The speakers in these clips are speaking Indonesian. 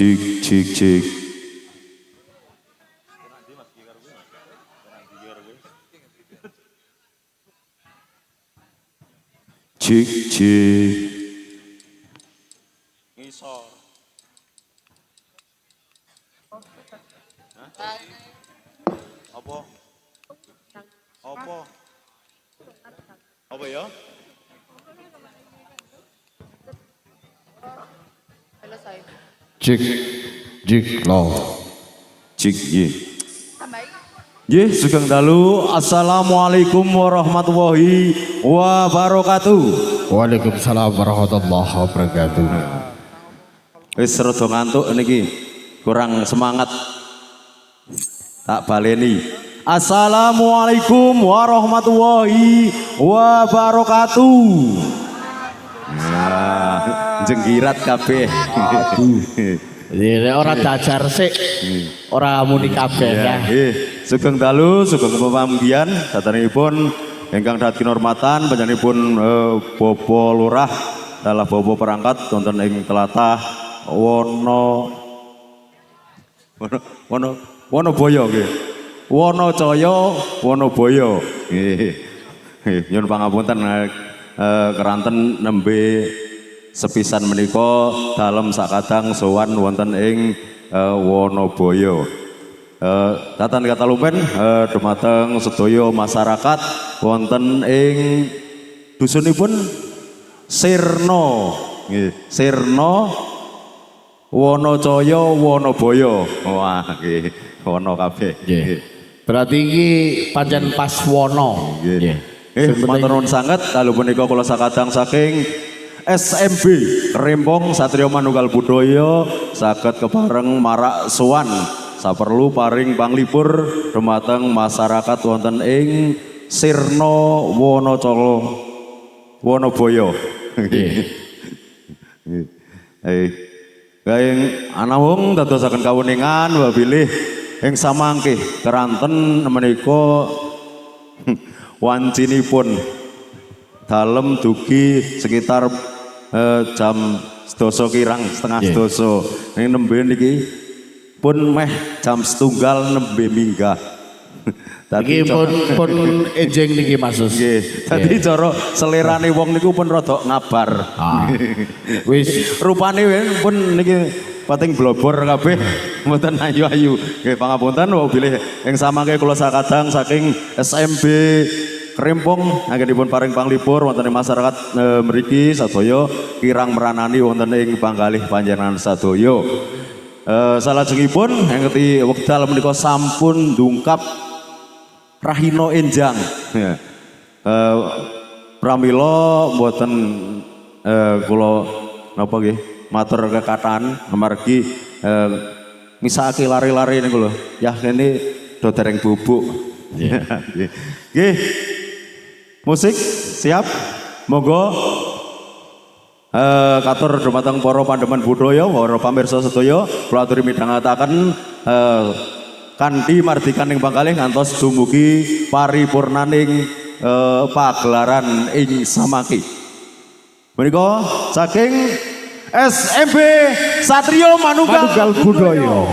Cik cik cik. Cik cik. Ngisor. Apa? Apa? Apa ya? Cik, cik lo. Cik ye. Ye sugeng dalu. Assalamualaikum warahmatullahi wabarakatuh. Waalaikumsalam warahmatullahi wabarakatuh. Wis rada ngantuk niki. Kurang semangat. Tak baleni. Assalamualaikum warahmatullahi wabarakatuh. Nah, jenggirat kabeh. Aduh. Ini orang dajar sih, orang muni kabeh ya. Sugeng dalu, sugeng pepanggihan, datanipun ingkang dadi hormatan panjenenganipun Bobo Lurah dalah Bobo perangkat wonten ing tlatah Wonoboyo nggih. Wonocaya, Wonoboyo. Nggih. Nyuwun pangapunten keranten nembe sepisan menika dalem sakadang sowan wonten ing Wonoboyo. Datan kata lumpen dumateng sedaya masyarakat wonten ing dusunipun Sirna. Nggih, Sirna Wonocaya Wonoboyo. Wah, nggih, wono kabeh. Nggih. Berarti iki pancen pas wono. Nggih. Matur nuwun sanget dalu punika kula sakadang saking SMB Rempong Satrio Manunggal Budaya saged kepareng marak sowan saperlu paring panglipur dumateng masyarakat wonten ing Sirna Wonocaya Wonoboyo. Kaing anawung dadosaken kawuningan wabilih ing samangke keranten menika wancinipun dalem dugi sekitar jam 12 kirang setengah 12 ning nembe niki pun meh jam 1 nembe minggah. Iki pun enjing niki Mas. Nggih. Dadi cara selerane wong niku pun rada ngabar. Wis Rupane pun niki pating blobor kabeh mboten ayu-ayu. Nggih pangapunten bilih ing samangke kula sakadang saking SMB Rempong anggenipun paring panglipur wonten ing masyarakat mriki sadaya kirang meranani wonten ing panggalih panjenengan sadaya. Salajengipun ingkang wekdal menika sampun ndungkap Rahina Enjang. Pramila mboten kula napa nggih matur kekathah amargi misake lari-lari niku lho. Yah kene do dereng bubuk. Nggih. Musik siap. Monggo katur dumateng para pandhemen budaya, para pamirsa sedaya kula aturi midhangetaken kanthi mardikan ing pangkalih ngantos dumugi paripurnaning pagelaran ing samangke. Menika saking SMB Satrio Manunggal Budaya.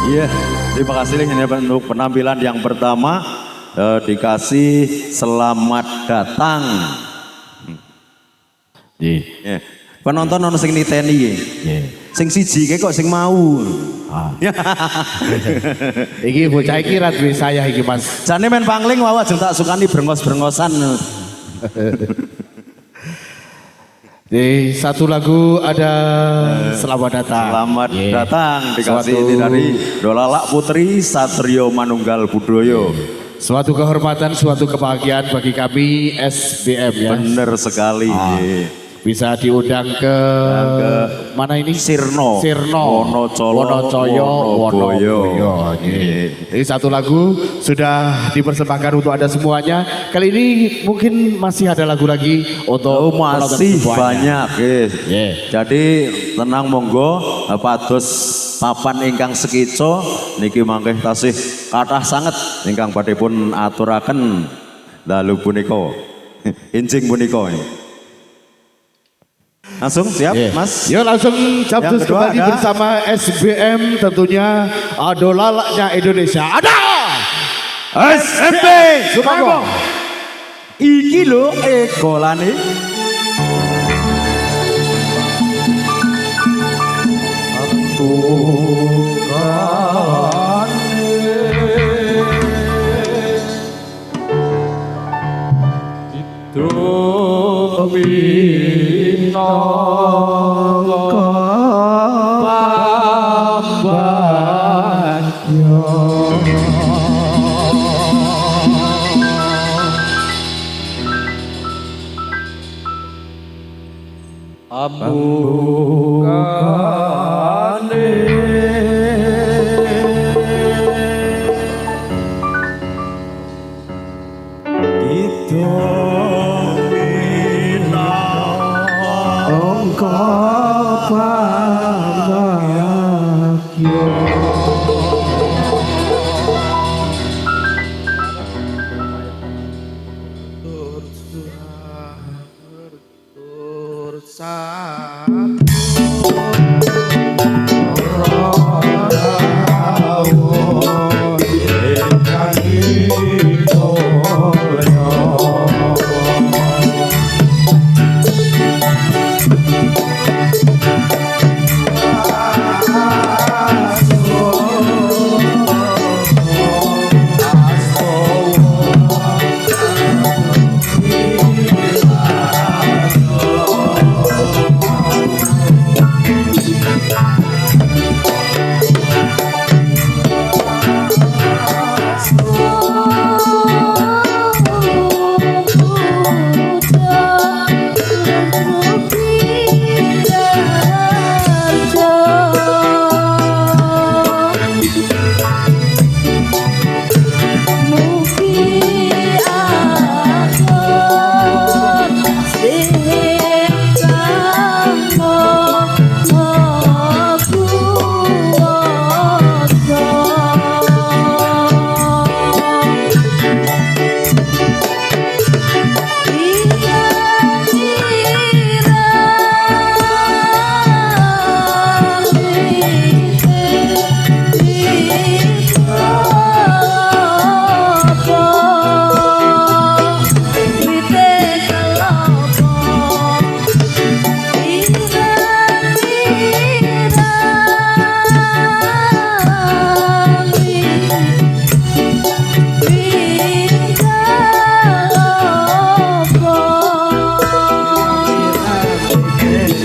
Iya, terima kasih ini untuk penampilan yang pertama dikasih selamat datang. Nggih. Penonton ono sing niteni iki. Sing siji ki kok sing mau. Iki bocah iki ra duwe saya iki Mas. Jane men pangling wae ajeng tak sukani brengos-brengosan. Di satu lagu ada selamat datang. Selamat datang dikasih Suatu- ini dari Dolalak Putri Satrio Manunggal Budoyo. Suatu kehormatan, suatu kebahagiaan bagi kami SBM ya. Bener sekali. Bisa diundang ke mana ini? Sirno, Wonocolo, Wonocoyo, Wonoboyo. Nggih. Jadi satu lagu sudah dipersembahkan untuk Anda semuanya. Kali ini mungkin masih ada lagu lagi untuk penonton Masih semuanya. banyak, guys. Yeah. Jadi tenang monggo pados papan ingkang sekico niki mangke tasih kathah sanget ingkang badhe pun aturaken dalu punika. Injing punika. Langsung siap, Yeah. Mas? Yuk langsung Yang capcus kedua kembali ada- bersama SBM tentunya Adolalaknya Indonesia. Ada SMP Sumargo. Iki lho ekolane. Oh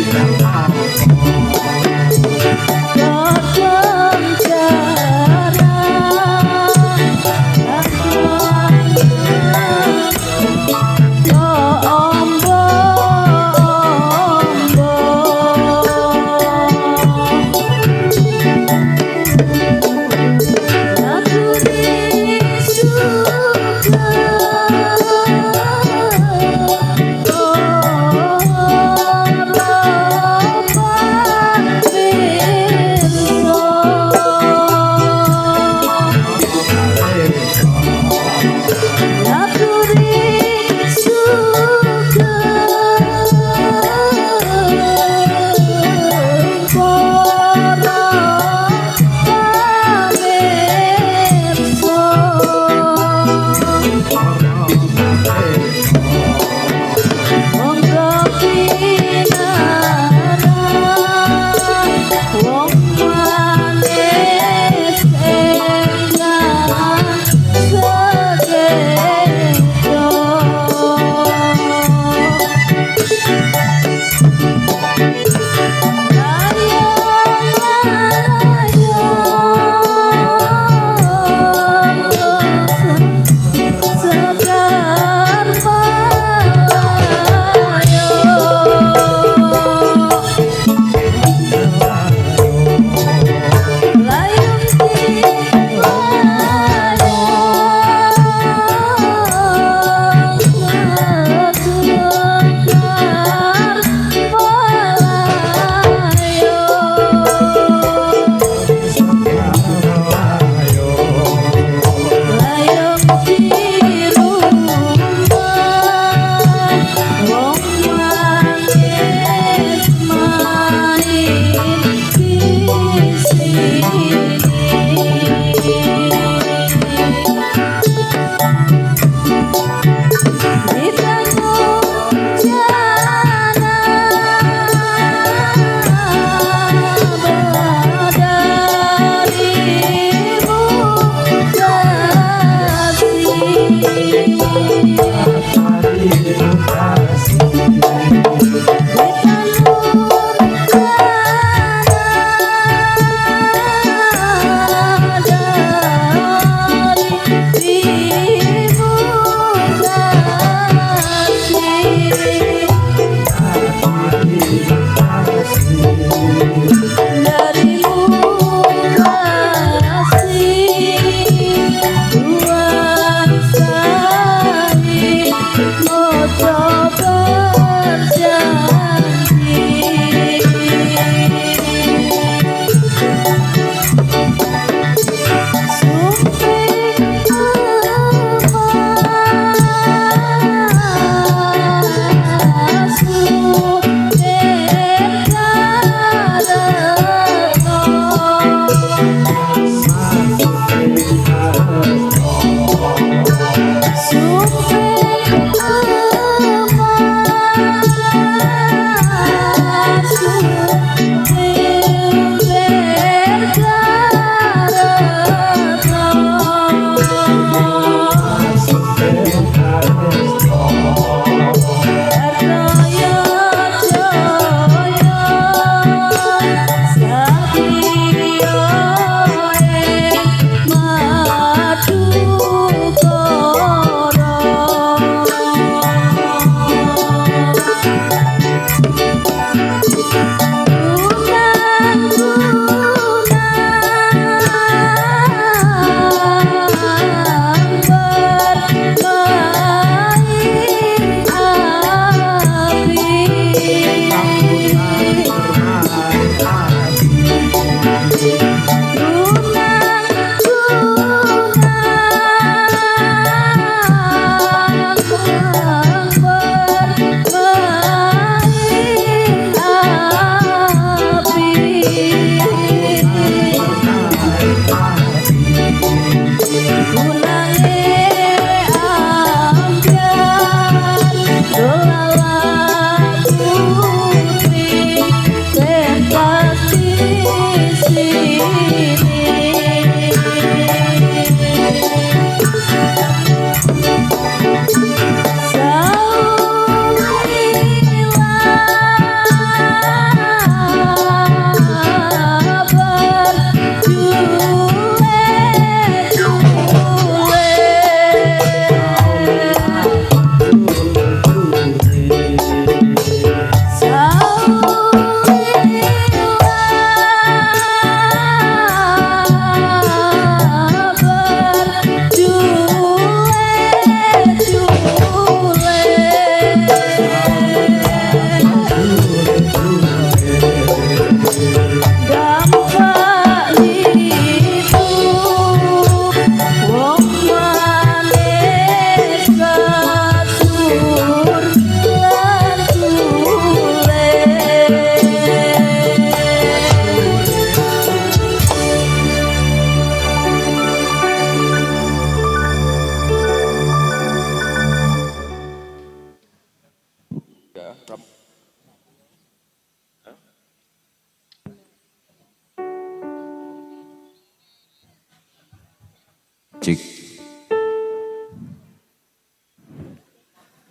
Cik.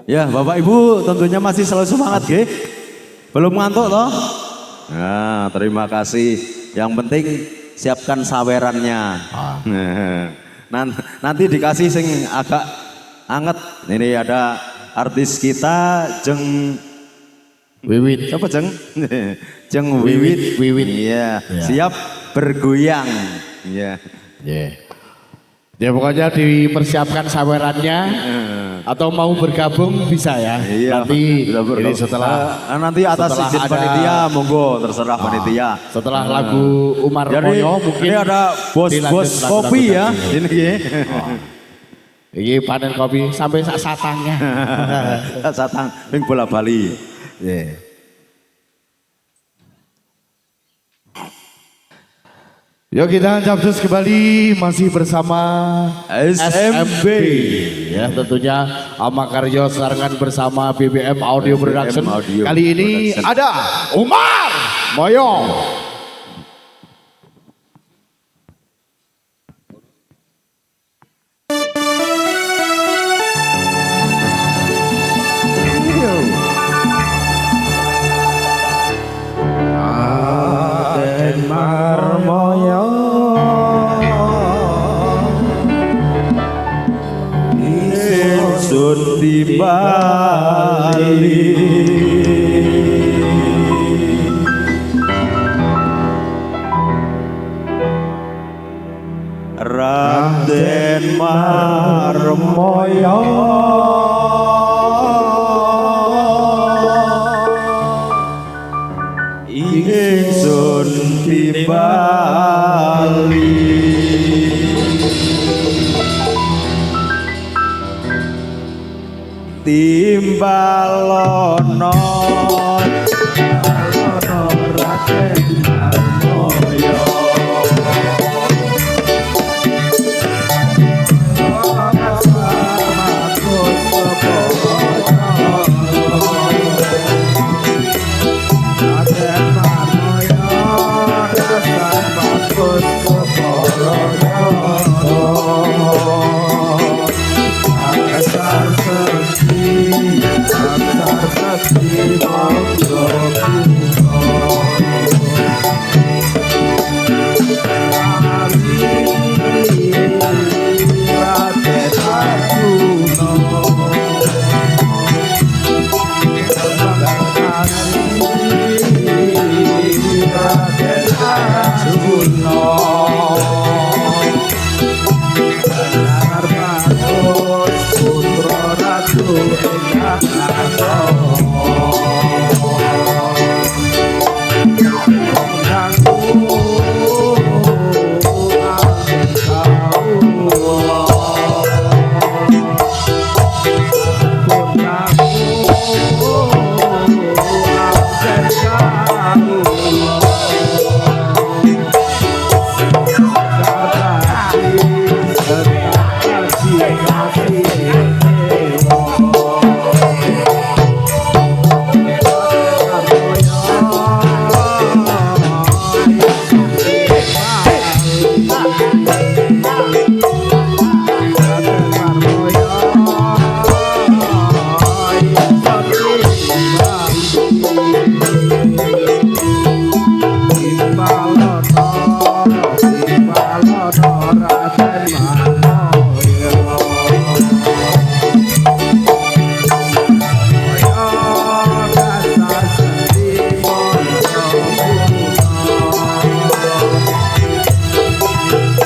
Ya, Bapak Ibu tentunya masih selalu semangat, Ge. Belum ngantuk toh? Nah, terima kasih. Yang penting siapkan sawerannya. Nanti dikasih sing agak anget. Ini ada artis kita Jeng Wiwit. Siapa Jeng? Jeng Wiwit. Wiwit. Iya, Ya. siap bergoyang. Iya. Ya pokoknya dipersiapkan sawerannya atau mau bergabung bisa ya. Iya. Nanti Bisa bergabung. ini setelah nanti atas setelah izin ada- panitia monggo terserah panitia. setelah lagu Umar Jadi Moyo mungkin ini ada bos-bos dilanjut lagu-lagu kopi ya. tadi. Ini ya. Ini panen kopi sampai sak satangnya. Satang ping bola Bali. Yeah. Yuk kita capcus kembali masih bersama SMB. Ya tentunya Ama Karyo sarangan bersama BBM Audio BBM Production. Audio Kali ini Production. ada Umar Moyo. Aden Marmoyo Ingsun timbali Raden Marmoyo ingsun timbali timbalono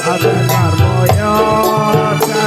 Raden Marmoyo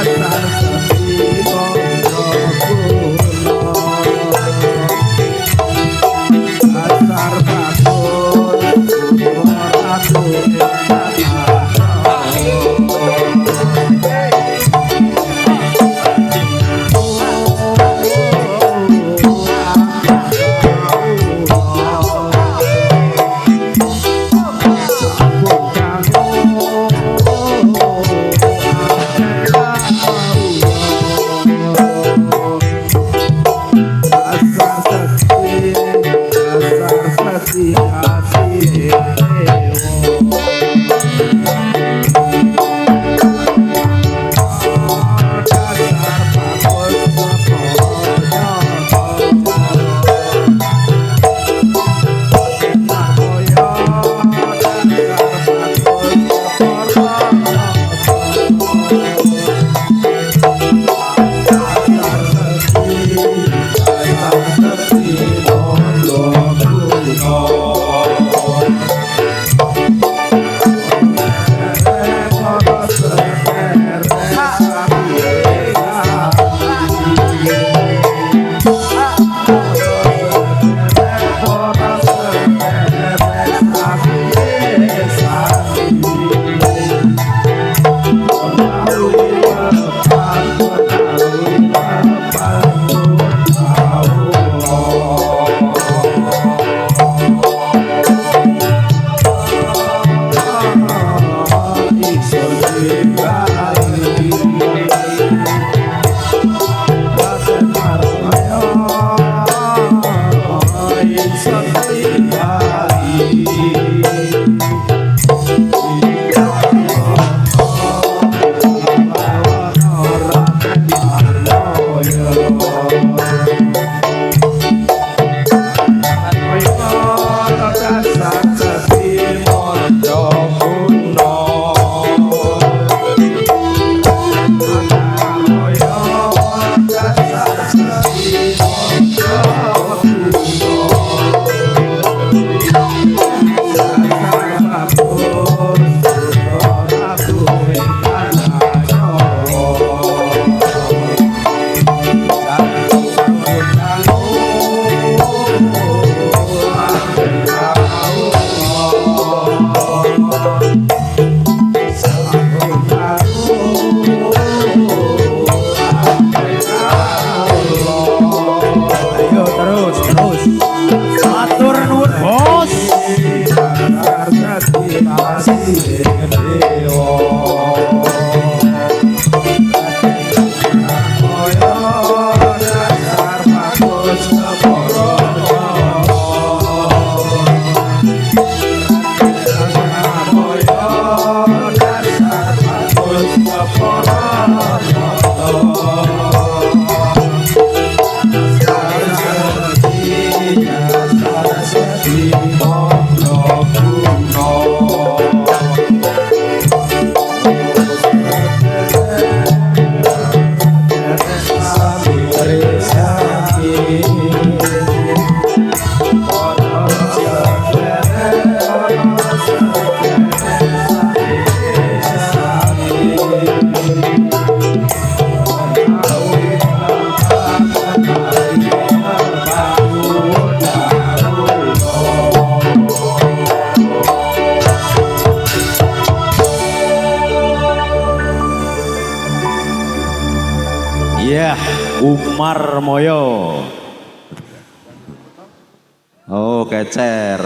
Iya, Umar Moyo. Oh, kecer.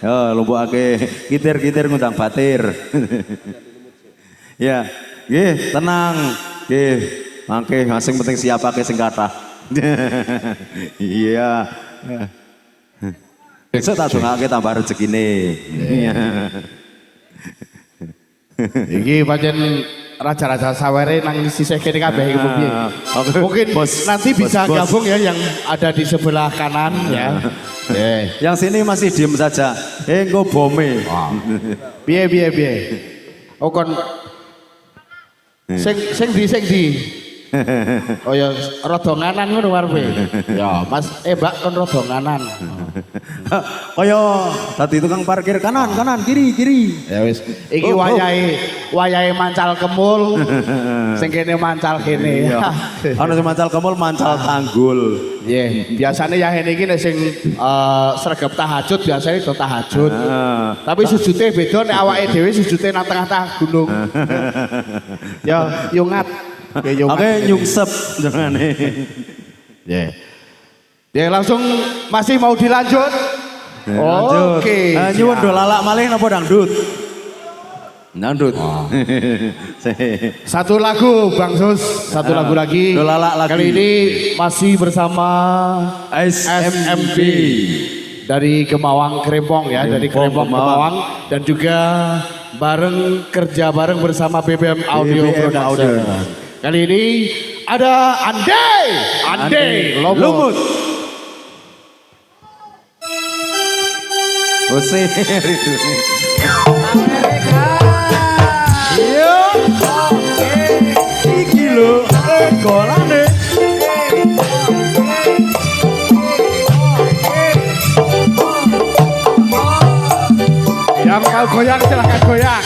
Ya, lumpukake kitir-kitir ngundang batir. Ya, nggih, tenang. Nggih, mangke sing penting siapake sing kathah. Iya. Besok tak dongake tambah rezekine. Iki pancen raja-raja sawere nang sisih kene kabeh iki piye. Mungkin nanti bisa gabung ya yang ada di sebelah kanan ya. Yang sini masih diem saja. Engko bome. Piye. Oh kon sing di. Oh ya rada nganan ngono warepe. Ya, Mas Mbak kon rada nganan. Kaya tadi tukang parkir kanan, kiri. Ya wis, iki wayahe mancal kemul. Sing kene mancal kene. Ana sing mancal kemul, mancal tanggul. Nggih, biasane ya ngene iki nek sing sregep tahajud biasane do tahajud. Tapi sujute beda nek awake dhewe sujute nang tengah-tengah gunung. Ya yungat. Oke, nyungsep jengane. Ya langsung masih mau dilanjut. Lanjut. Oke. Nyuwun do lalak malih napa dangdut? Dangdut. Satu lagu Bang Sus, satu lagu lagi. Do lalak lagi. Kali ini masih bersama SMB dari Kemawang Krempong ya, dari Krempong Kemawang dan juga kerja bareng bersama BBM Audio Production. Kali ini ada Ande Lumut. Usir itu. Yo, iki lho, golane. kamu mau goyang silahkan goyang.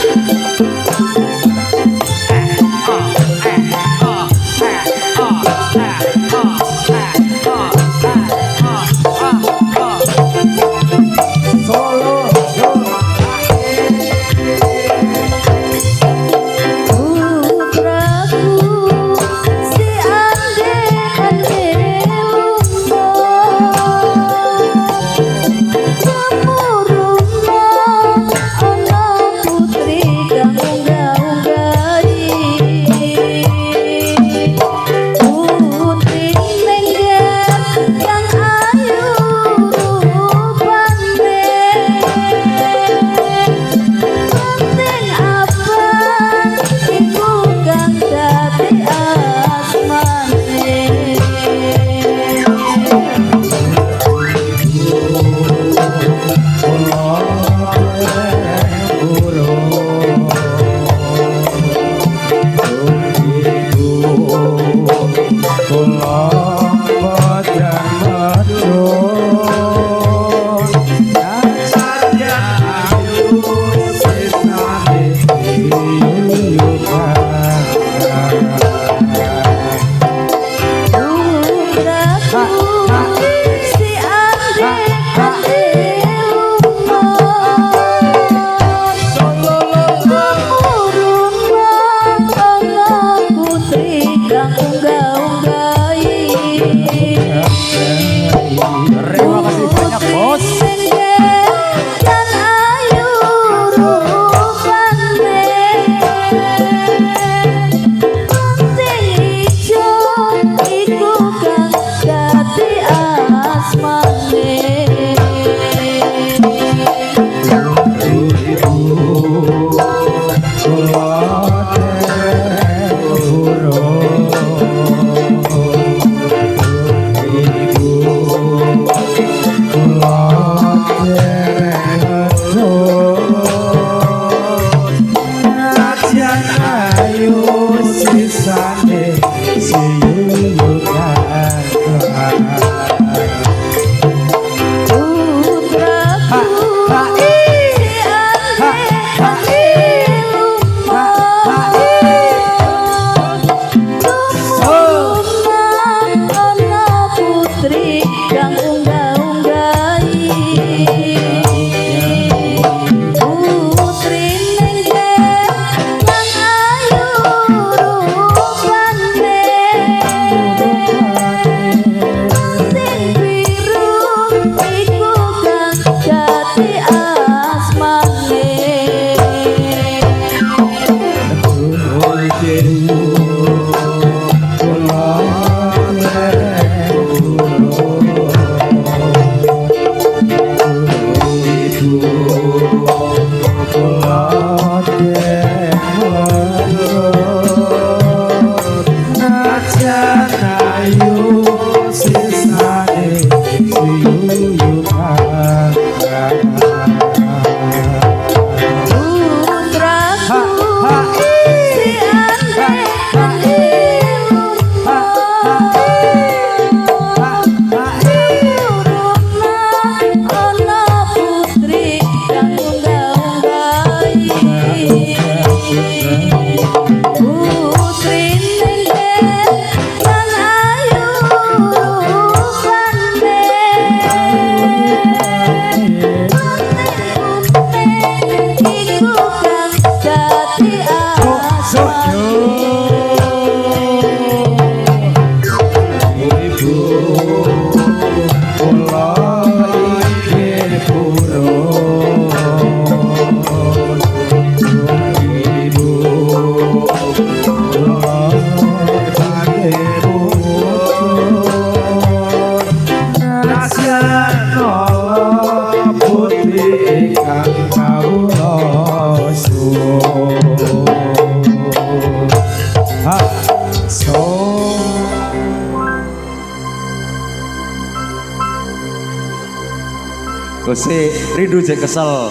Gusti rindu jek kesel.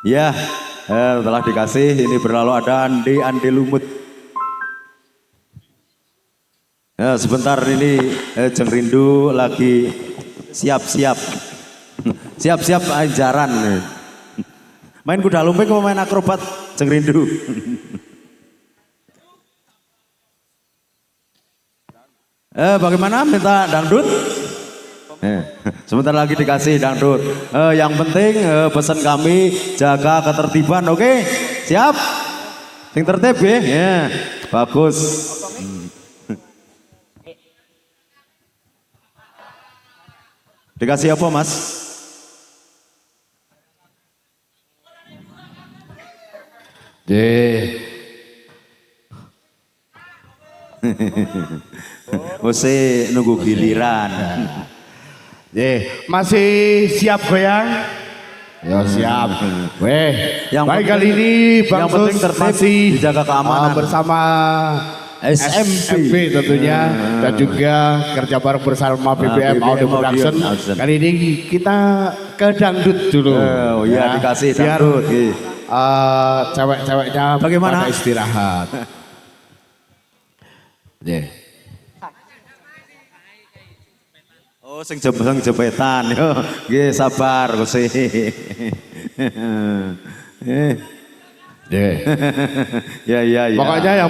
Ya, telah dikasih ini berlalu ada Andi Lumut. Ya, sebentar ini Jeng Rindu lagi siap-siap Siap-siap ajaran. Main kuda lumping apa main akrobat Jeng Rindu? Bagaimana minta dangdut? Sebentar lagi dikasih dangdut. Yang penting pesan kami jaga ketertiban, oke? Siap? Sing tertib ya? Ya, bagus. Dikasih apa mas? Mesti nunggu giliran. Masih siap goyang? Ya siap. Baik kali ini Bang Sus masih dijaga keamanan bersama SMP tentunya dan juga kerja bareng bersama BBM Audio Production. Kali ini kita ke dangdut dulu. Oh iya dikasih dangdut. Cewek-ceweknya bagaimana? pada istirahat. Oh sing jepetan yo. Nggih sabar Gusti. Ya. Pokoknya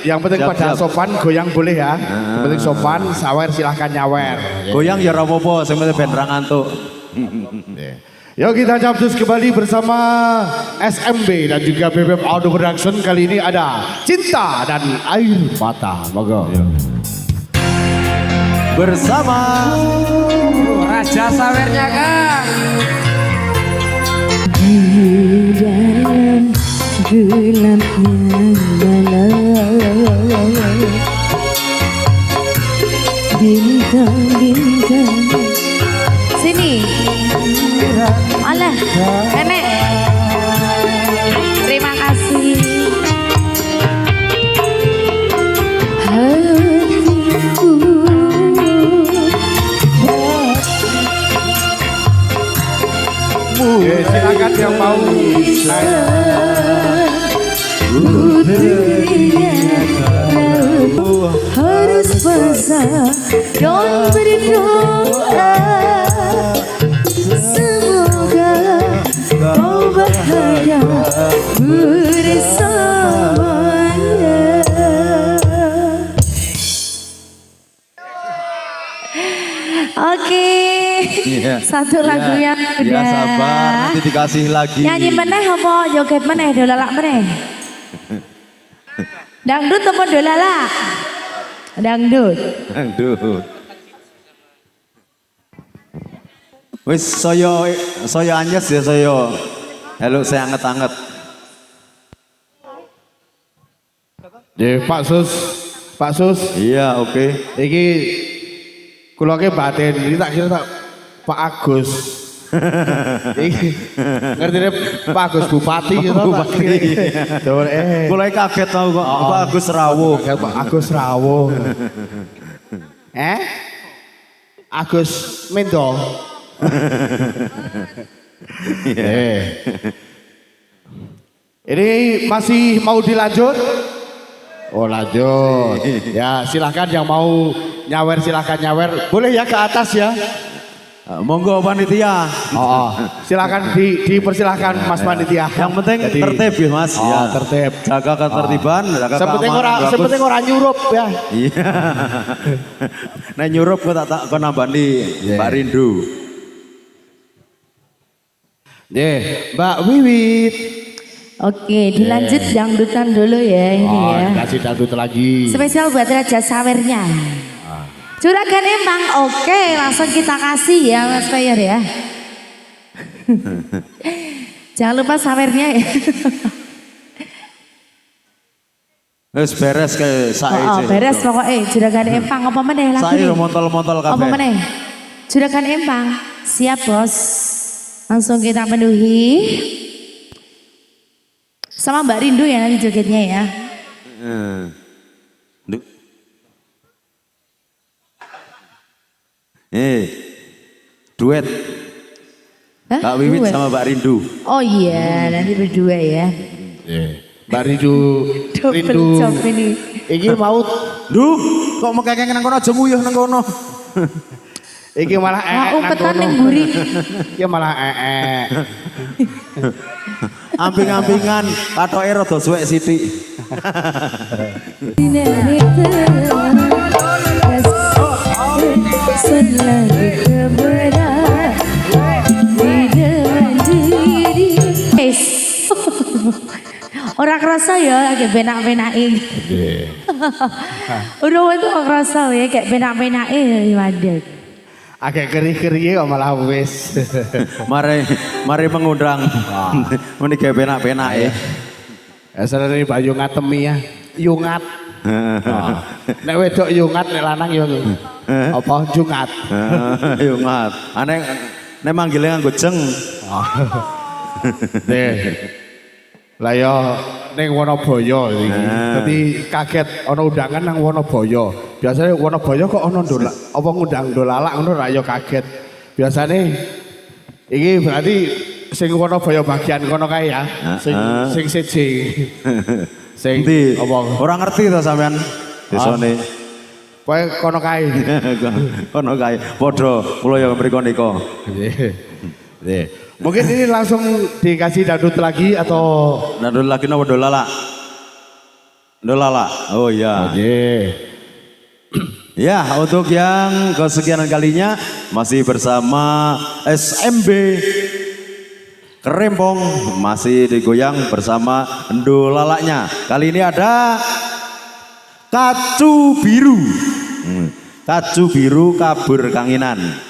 yang penting pada sopan goyang boleh ya. Yang penting sopan, sawer silahkan nyawer. Goyang ya ora apa-apa, sing penting ben ra ngantuk. Yuk kita capcus kembali bersama SMB dan juga BBM Audio Production. Kali ini ada Cinta dan Air Mata. Moga. Bersama Raja Sawernya Kang. Di dalam gelapnya malam, bintang-bintang. Sini. Alah, nenek. Terima kasih. Hatiku. Silakan yang mau. Harus pasang dan berdoa. Semoga kau bahagia bersamanya. Oke, satu lagu yang udah. Ya sabar, nanti dikasih lagi. Nyanyi meneh apa joget meneh dolalak meneh? Dangdut apa dolalak? Dangdut. Dangdut. Wis saya anyes ya saya. Halo saya anget-anget. Pak Sus. Iya oke. Iki kula ke batin, ini tak kira tak Pak Agus. Iki ngerti deh Pak Agus Bupati gitu tak. Mulai kaget tau kok Pak Agus Rawuh. Pak Agus Rawuh. Agus Mendo. Ini masih mau dilanjut? Oh lanjut. Ya silahkan yang mau nyawer silahkan nyawer. Boleh ya ke atas ya. Monggo panitia. Silakan dipersilahkan Mas panitia. Yang penting tertib ya Mas. Ya tertib. Jaga ketertiban, jaga keamanan. Sepenting orang nyurup ya. Iya. Nah nyurup kok tak nambani Mbak Rindu. Mbak Wiwit. Oke, dilanjut dangdutan dulu ya ini ya. Kasih dangdut lagi. Spesial buat Raja Sawernya. Juragan Empang, oke langsung kita kasih ya Mas Payer ya. Jangan lupa sawernya ya. Wis beres ke sae. Beres pokoknya Juragan Empang apa meneh lagi? Sae montol-montol kabeh. Apa meneh? Juragan Empang, siap bos. Langsung kita penuhi. Sama Mbak Rindu ya nanti jogetnya ya. Duet. Hah? Mbak Wiwit Duet? sama Mbak Rindu. Oh iya, nanti berdua ya. Mbak Rindu. Double job ini. Iki mau Duh, kok mekekeng nang kono aja muyuh nang kono. Iki malah umpetan ning mburi. Iki malah Amping-ampingan katoke rada suwek sithik. Ora kerasa ya kayak penak-penake. Udah itu kerasa ya kayak penak-penake ya waduh. agak keri-keri kok malah wis. Mari mengundang. Muni gawe penak-penake. Asalane Pak Yungat temi ya. Yungat. Nek wedok yungat nek lanang yo apa jungat. Yungat. Aneh nek manggile nganggo jeng. Nih. Lah yo ning Wonoboyo iki. Dadi kaget ana undangan nang Wonoboyo. Biasane Wonoboyo kok ana ndolak apa ngundang dolalak ngono ra yo kaget. Biasane iki berarti sing Wonoboyo bagian kono kae ya. Sing siji. Sing Endi? apa Ora ngerti to sampean desane. Pokoke kono kae. Kono kae. Padha kula ya mriko nika. Nggih. Mungkin ini langsung dikasih dangdut lagi atau Dangdut lagi napa dolala? Dolala. Oh iya. Nggih. Ya, untuk yang kesekian kalinya masih bersama SMB Kerempong, masih digoyang bersama dolalaknya. Kali ini ada Kacu Biru. Kacu Biru Kabur Kanginan.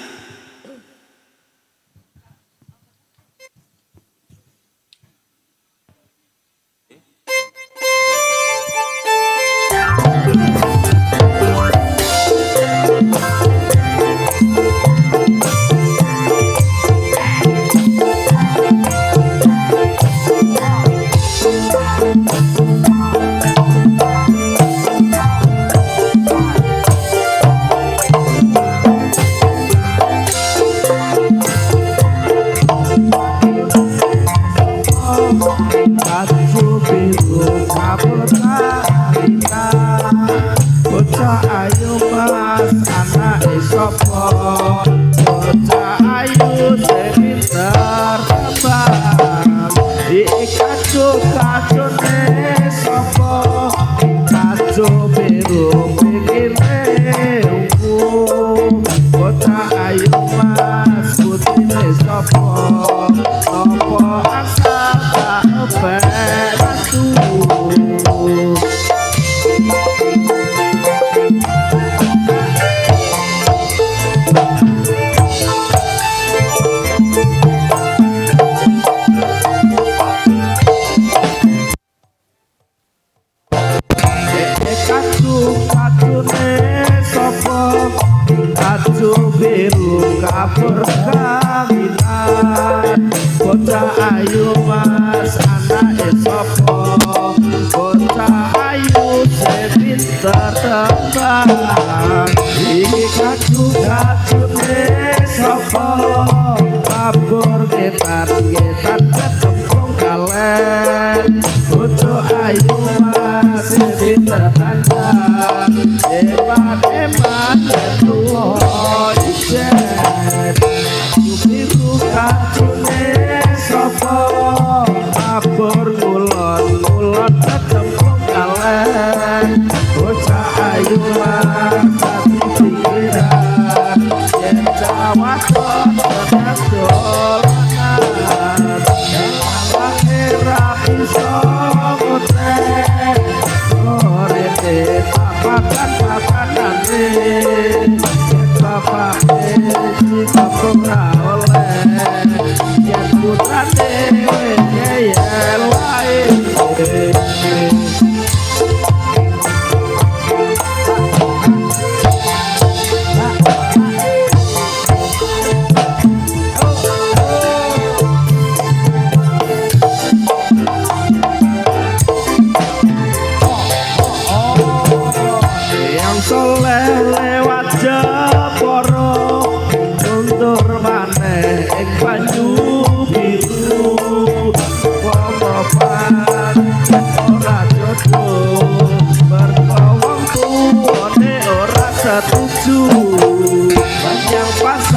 Yang pas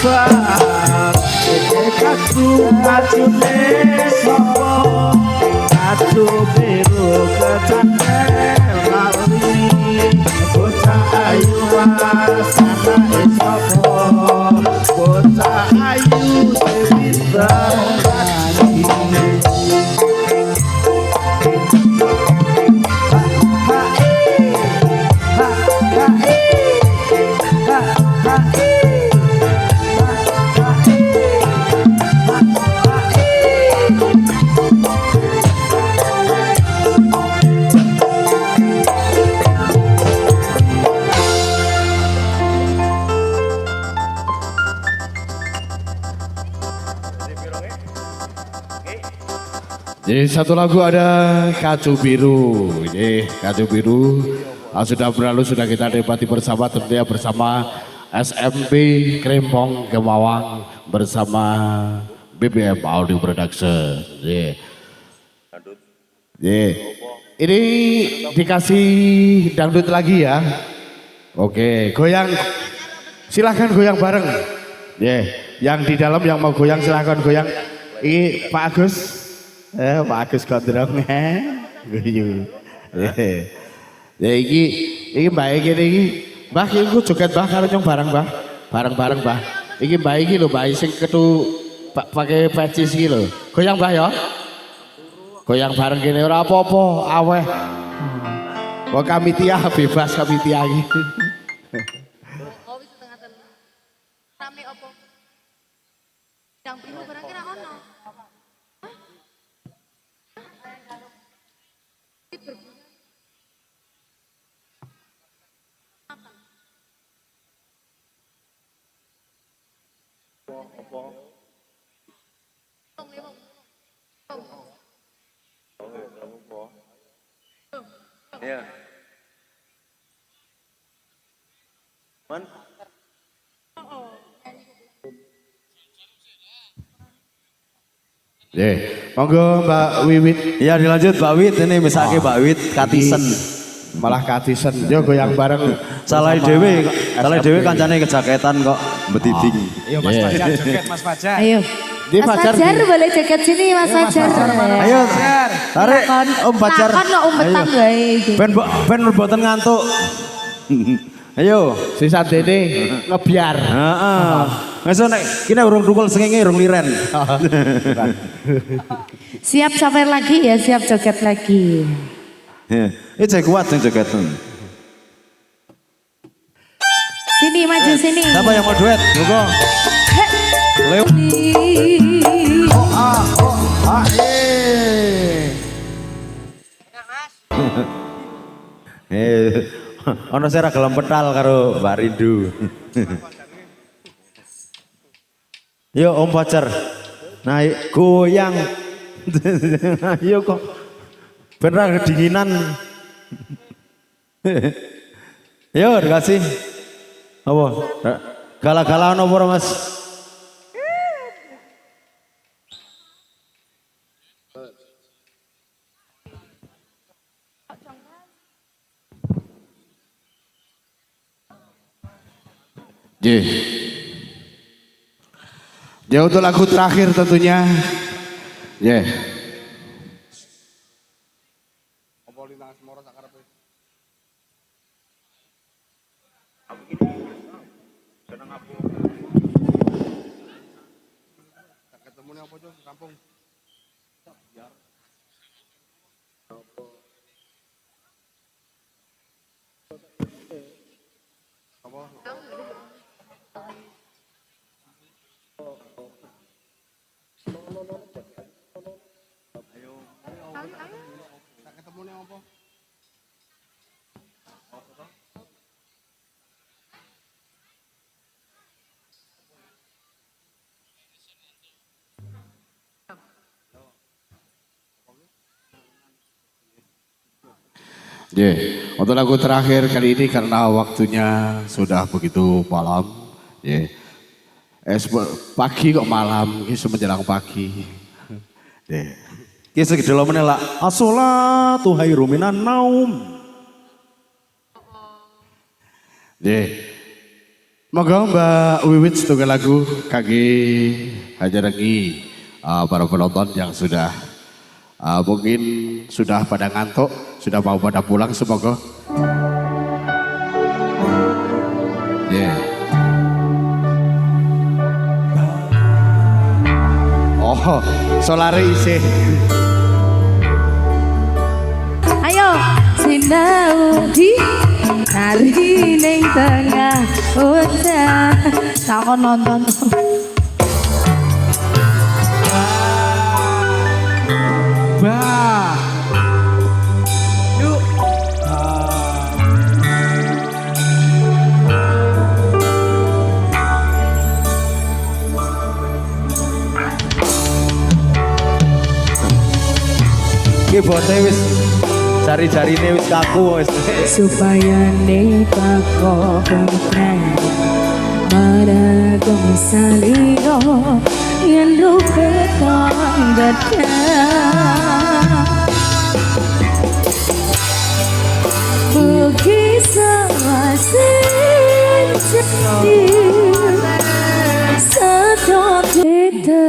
bang kacu sopo kacu biru kecandel lali bocah ayu wasana sopo bocah ayu sebisa Jadi satu lagu ada Kacu Biru. Ini Kacu Biru sudah berlalu, sudah kita nikmati bersama, tentunya bersama SMP Krempong Gemawang bersama BBM Audio Production. Ini dikasih dangdut lagi ya. Oke, goyang. Silahkan goyang bareng. Yang di dalam yang mau goyang silahkan goyang. Ini Pak Agus. Pak Agus Gondrong guyu. Ya iki Mbak iki Mbah iki joget Mbah karo nyong bareng Mbah. Bareng-bareng Mbah. Iki Mbak iki lho Mbak sing ketu pakai pecis iki lho. Goyang Mbah ya. Goyang bareng kene ora apa-apa, aweh. Wong kamitia bebas kamitia iki. Oh wis setengah telu. Rame opo? Yang primo barang kira ono. Ya. Man? Monggo Mbak Wiwit. Iya dilanjut Mbak Wit, ini misalnya Mbak Wit Katisen. Malah katisen. Yo goyang bareng. Salah dewe kancane kejaketan kok betiding. Ayo Mas Fajar, joget Mas Fajar. Ayo. Dia Mas Fajar Fajar boleh joget sini Mas Fajar. Ayo tarik Om Fajar. Lakon lo umbetan wae iki. Ben mboten ngantuk. Ayo. sisa dene ngebiar. Heeh. Ngeso nek kene urung tukul sengenge urung liren. Siap sawer lagi ya, siap joget lagi. Ini cek kuat yang joget. Sini maju sini. Siapa yang mau duet? Monggo. Leo. Ono sing ra gelem petal karo Mbak Rindu. Yo Om Fajar. Naik goyang. Ayo kok. Bener kedinginan. Yo dikasih. Apa? Gala-gala ono apa Mas? Ya untuk lagu terakhir tentunya. Untuk lagu terakhir kali ini karena waktunya sudah begitu malam. Pagi kok malam, ini menjelang pagi. Kisah gede lo menela. As-sholatu khairum minan naum. Monggo Mbak Wiwit setunggal lagu kaki hanya lagi para penonton yang sudah mungkin sudah pada ngantuk, sudah mau pada pulang semoga. Yeah. Oh, solare isih. Ayo sinau di hari ning tengah hutan. Takon nonton. Bah. Yuk. Ki bote wis jari-jarine wis kaku wis. Supaya neka kompren Maragong salino Yang rupetang gada Buki sama senjati Satu beda